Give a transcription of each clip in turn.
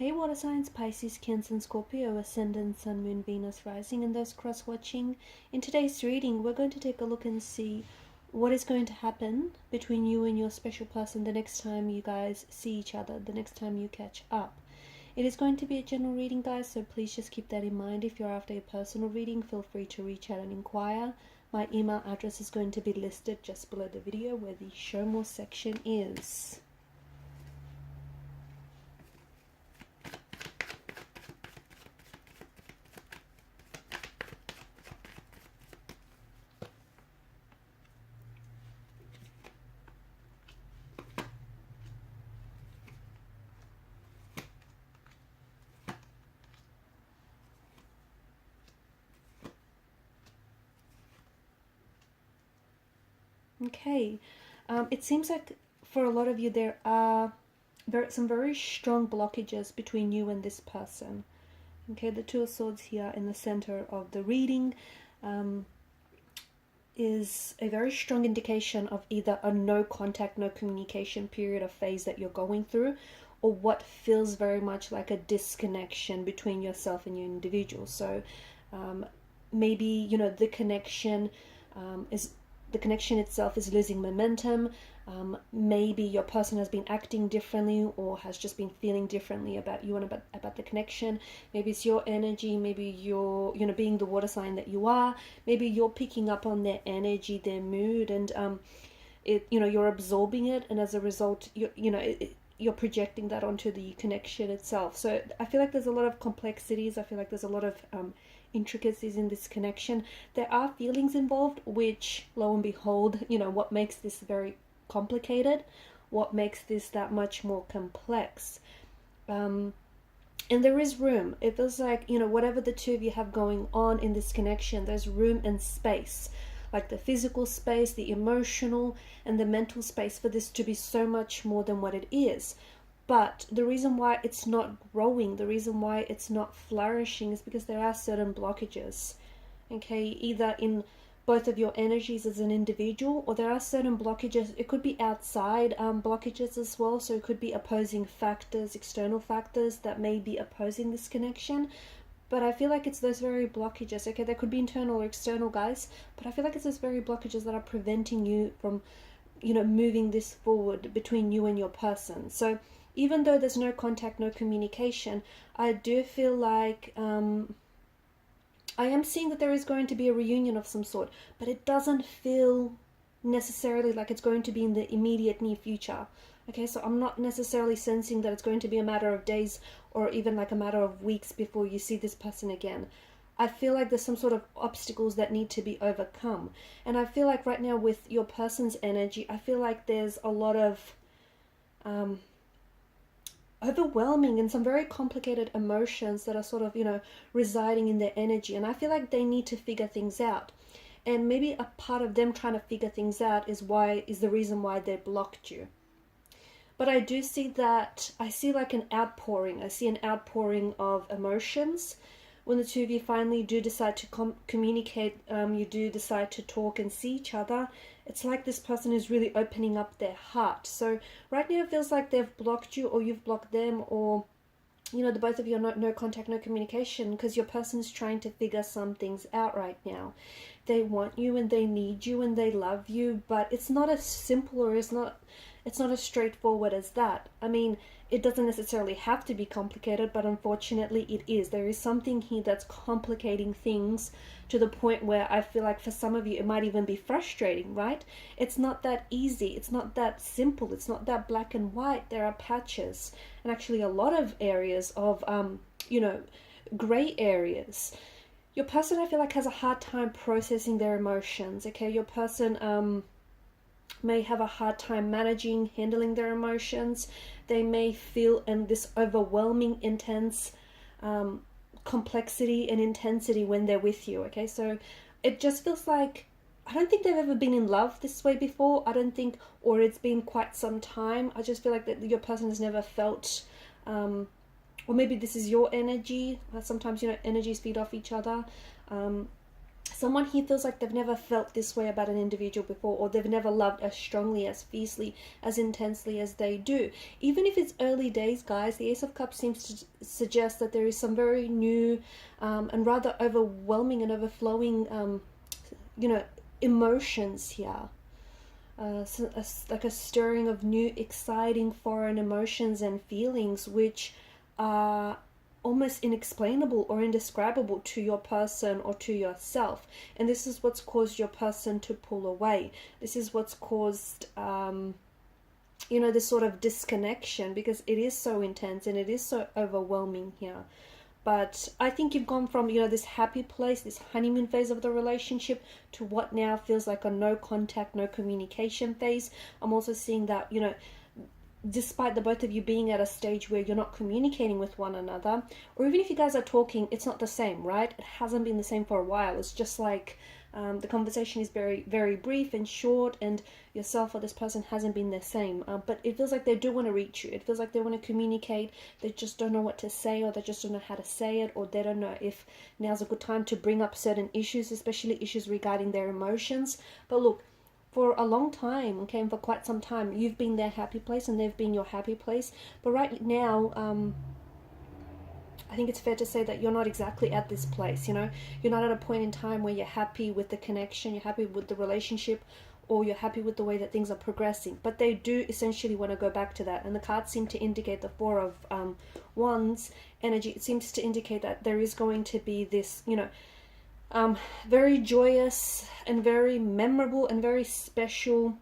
Hey water signs, Pisces, Cancer and Scorpio, Ascendant, Sun, Moon, Venus, Rising, and those cross-watching. In today's reading, we're going to take a look and see what is going to happen between you and your special person the next time you guys see each other, the next time you catch up. It is going to be a general reading, guys, so please just keep that in mind. If you're after a personal reading, feel free to reach out and inquire. My email address is going to be listed just below the video where the show more section is. Okay, it seems like for a lot of you there are some very strong blockages between you and this person. Okay, the Two of Swords here in the center of the reading is a very strong indication of either a no contact, no communication period or phase that you're going through, or what feels very much like a disconnection between yourself and your individual. So maybe, you know, the connection itself is losing momentum. Maybe your person has been acting differently or has just been feeling differently about you and about the connection. Maybe it's your energy. Maybe you're, you know, being the water sign that you are, maybe you're picking up on their energy, their mood, and you're absorbing it, and as a result, you're projecting that onto the connection itself. So I feel like there's a lot of complexities. I feel like there's a lot of intricacies in this connection. There are feelings involved, which, lo and behold, what makes this very complicated, what makes this that much more complex. And there is room. It feels like, whatever the two of you have going on in this connection, there's room and space, like the physical space, the emotional, and the mental space for this to be so much more than what it is. But the reason why it's not growing, the reason why it's not flourishing, is because there are certain blockages, okay? Either in both of your energies as an individual, or there are certain blockages. It could be outside blockages as well. So it could be opposing factors, external factors that may be opposing this connection. But I feel like it's those very blockages, okay? They could be internal or external, guys. But I feel like it's those very blockages that are preventing you from, moving this forward between you and your person. So even though there's no contact, no communication, I do feel like I am seeing that there is going to be a reunion of some sort, but it doesn't feel necessarily like it's going to be in the immediate near future. Okay, so I'm not necessarily sensing that it's going to be a matter of days or even like a matter of weeks before you see this person again. I feel like there's some sort of obstacles that need to be overcome. And I feel like right now with your person's energy, I feel like there's a lot of overwhelming and some very complicated emotions that are sort of, residing in their energy. And I feel like they need to figure things out. And maybe a part of them trying to figure things out is the reason why they blocked you. But I do see that, I see like an outpouring. I see an outpouring of emotions. When the two of you finally do decide to communicate, you do decide to talk and see each other, it's like this person is really opening up their heart. So right now it feels like they've blocked you, or you've blocked them, or, the both of you are no contact, no communication, because your person is trying to figure some things out right now. They want you and they need you and they love you, but it's not as simple, or it's not as straightforward as that. I mean, it doesn't necessarily have to be complicated, but unfortunately it is. There is something here that's complicating things to the point where I feel like for some of you it might even be frustrating, right? It's not that easy. It's not that simple. It's not that black and white. There are patches, and actually a lot of areas of, gray areas. Your person, I feel like, has a hard time processing their emotions, okay? Your person may have a hard time handling their emotions. They may feel in this overwhelming, intense complexity and intensity when they're with you, okay? So it just feels like, I don't think they've ever been in love this way before. I don't think, or it's been quite some time. I just feel like that your person has never felt, or maybe this is your energy. Sometimes, energies feed off each other. someone here feels like they've never felt this way about an individual before, or they've never loved as strongly, as fiercely, as intensely as they do. Even if it's early days, guys, the Ace of Cups seems to suggest that there is some very new and rather overwhelming and overflowing emotions here. Like a stirring of new, exciting foreign emotions and feelings, which are almost inexplainable or indescribable to your person or to yourself. And this is what's caused your person to pull away. This is what's caused this sort of disconnection, because it is so intense and it is so overwhelming here. But I think you've gone from, this happy place, this honeymoon phase of the relationship, to what now feels like a no contact, no communication phase. I'm also seeing that, despite the both of you being at a stage where you're not communicating with one another, or even if you guys are talking, it's not the same, right? It hasn't been the same for a while. It's just like the conversation is very, very brief and short, and yourself or this person hasn't been the same. But it feels like they do want to reach you. It feels like they want to communicate. They just don't know what to say, or they just don't know how to say it, or they don't know if now's a good time to bring up certain issues, especially issues regarding their emotions. But look, for a long time, okay, and for quite some time, you've been their happy place and they've been your happy place. But right now, I think it's fair to say that you're not exactly at this place, You're not at a point in time where you're happy with the connection, you're happy with the relationship, or you're happy with the way that things are progressing. But they do essentially want to go back to that. And the cards seem to indicate the Four of Wands energy. It seems to indicate that there is going to be this, very joyous and very memorable and very special.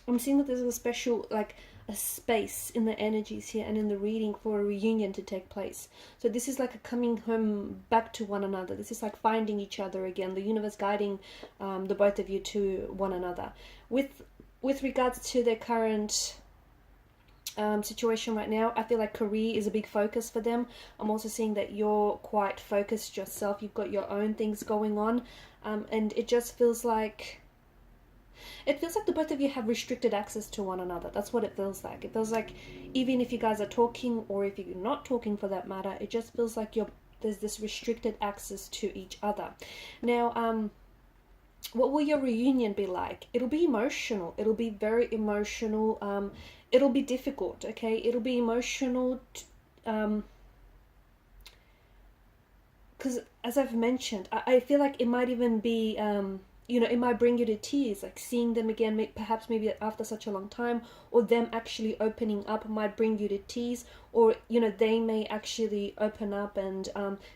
I'm seeing that there's a special, like, a space in the energies here and in the reading for a reunion to take place. So this is like a coming home back to one another. This is like finding each other again, the universe guiding the both of you to one another. With regards to their current situation right now, I feel like career is a big focus for them. I'm also seeing that you're quite focused yourself. You've got your own things going on, and it just feels like the both of you have restricted access to one another. That's what it feels like. It feels like even if you guys are talking, or if you're not talking for that matter, it just feels like there's this restricted access to each other. Now, what will your reunion be like? It'll be emotional. It'll be very emotional. It'll be difficult, okay? It'll be emotional because, as I've mentioned, I feel like it might even be... it might bring you to tears, like seeing them again, perhaps maybe after such a long time, or them actually opening up might bring you to tears, or, they may actually open up and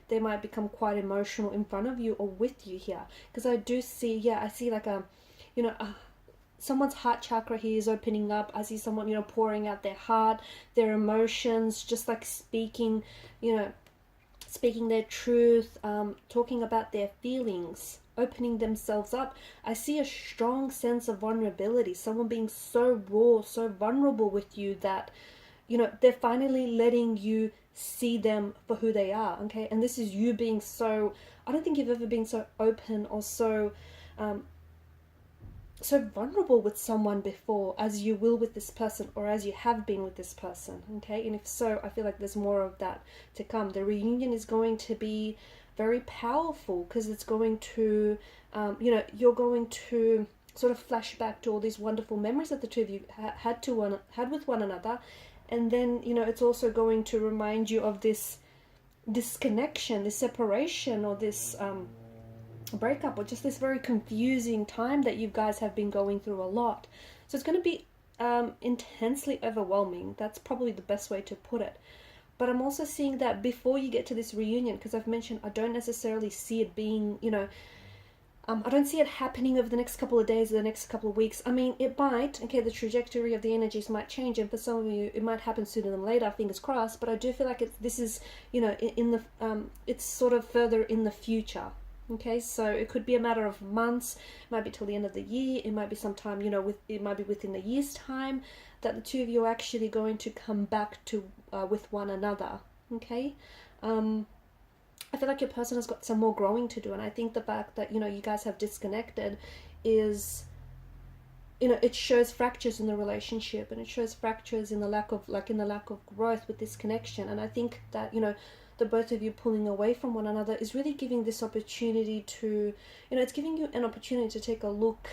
they might become quite emotional in front of you or with you here. Because I do see, I see like someone's heart chakra here is opening up. I see someone, pouring out their heart, their emotions, just like speaking their truth, talking about their feelings, opening themselves up. I see a strong sense of vulnerability, someone being so raw, so vulnerable with you that, they're finally letting you see them for who they are, okay? And this is you being so, I don't think you've ever been so open or so vulnerable with someone before as you will with this person, or as you have been with this person, okay? And if so, I feel like there's more of that to come. The reunion is going to be very powerful, because it's going to, you're going to sort of flash back to all these wonderful memories that the two of you had with one another. And then, it's also going to remind you of this disconnection, this separation, or this breakup, or just this very confusing time that you guys have been going through a lot. So it's going to be intensely overwhelming. That's probably the best way to put it. But I'm also seeing that before you get to this reunion, because I've mentioned I don't necessarily see it being, I don't see it happening over the next couple of days or the next couple of weeks. I mean, it might, okay, the trajectory of the energies might change, and for some of you, it might happen sooner than later, fingers crossed, but I do feel like this is, it's sort of further in the future. Okay, so it could be a matter of months, it might be till the end of the year, it might be sometime, it might be within a year's time that the two of you are actually going to come back to with one another, okay? I feel like your person has got some more growing to do, and I think the fact that, you guys have disconnected is, it shows fractures in the relationship, and it shows fractures in the lack of growth with this connection. And I think that, the both of you pulling away from one another is really giving this opportunity to, it's giving you an opportunity to take a look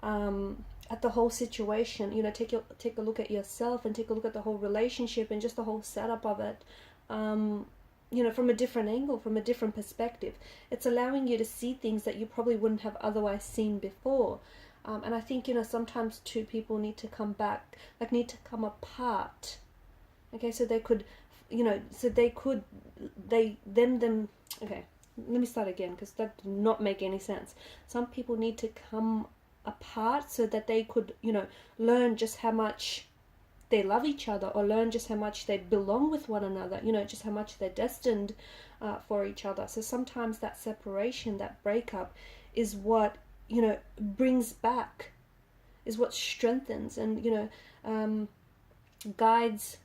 at the whole situation. Take a look at yourself and take a look at the whole relationship and just the whole setup of it. From a different angle, from a different perspective. It's allowing you to see things that you probably wouldn't have otherwise seen before. And I think, sometimes two people need to come back, need to come apart. Okay, so they could, okay, let me start again, because that did not make any sense. Some people need to come apart so that they could, learn just how much they love each other, or learn just how much they belong with one another, just how much they're destined for each other. So sometimes that separation, that breakup, is what, brings back, is what strengthens and, guides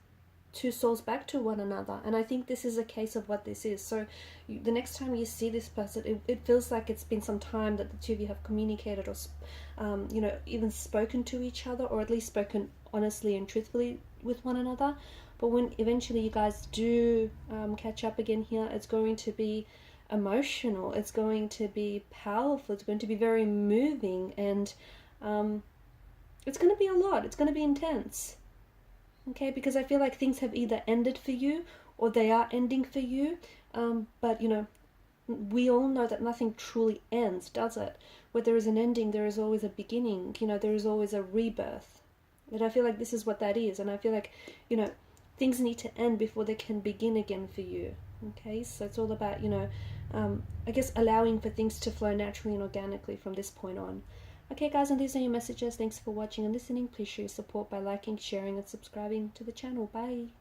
two souls back to one another. And I think this is a case of what this is. So the next time you see this person, it feels like it's been some time that the two of you have communicated or even spoken to each other, or at least spoken honestly and truthfully with one another. But when eventually you guys do catch up again here, it's going to be emotional, it's going to be powerful, it's going to be very moving, and it's going to be a lot, it's going to be intense. Okay, because I feel like things have either ended for you or they are ending for you. But, we all know that nothing truly ends, does it? Where there is an ending, there is always a beginning. There is always a rebirth. And I feel like this is what that is. And I feel like, things need to end before they can begin again for you. Okay, so it's all about, I guess allowing for things to flow naturally and organically from this point on. Okay guys, and these are your messages. Thanks for watching and listening. Please show your support by liking, sharing and subscribing to the channel. Bye.